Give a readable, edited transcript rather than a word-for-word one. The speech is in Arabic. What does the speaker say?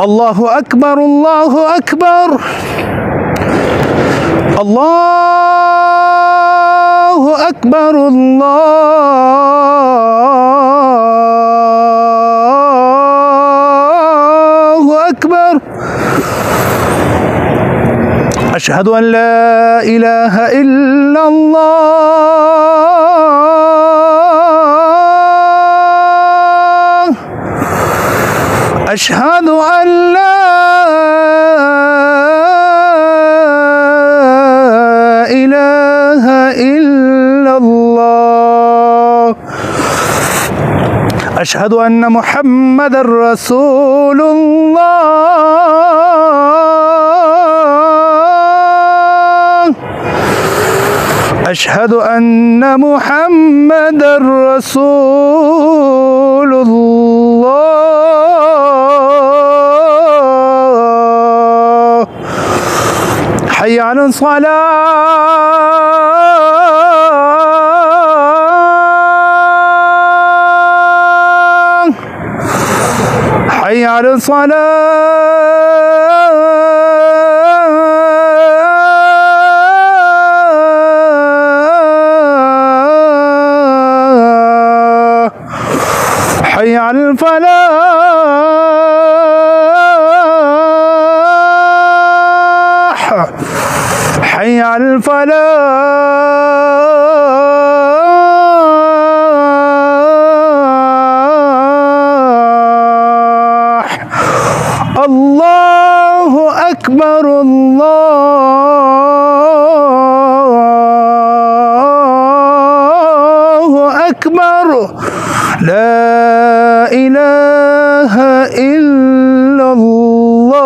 الله أكبر الله أكبر الله أكبر الله أكبر. أشهد أن لا إله إلا الله. أشهد أن لا إله إلا الله. أشهد أن محمد رسول الله. أشهد أن محمد رسول الله. حي على الصلاة. حي على الصلاة. حي على الفلاح. حي على الفلاح. الله أكبر الله أكبر. لا إله إلا الله.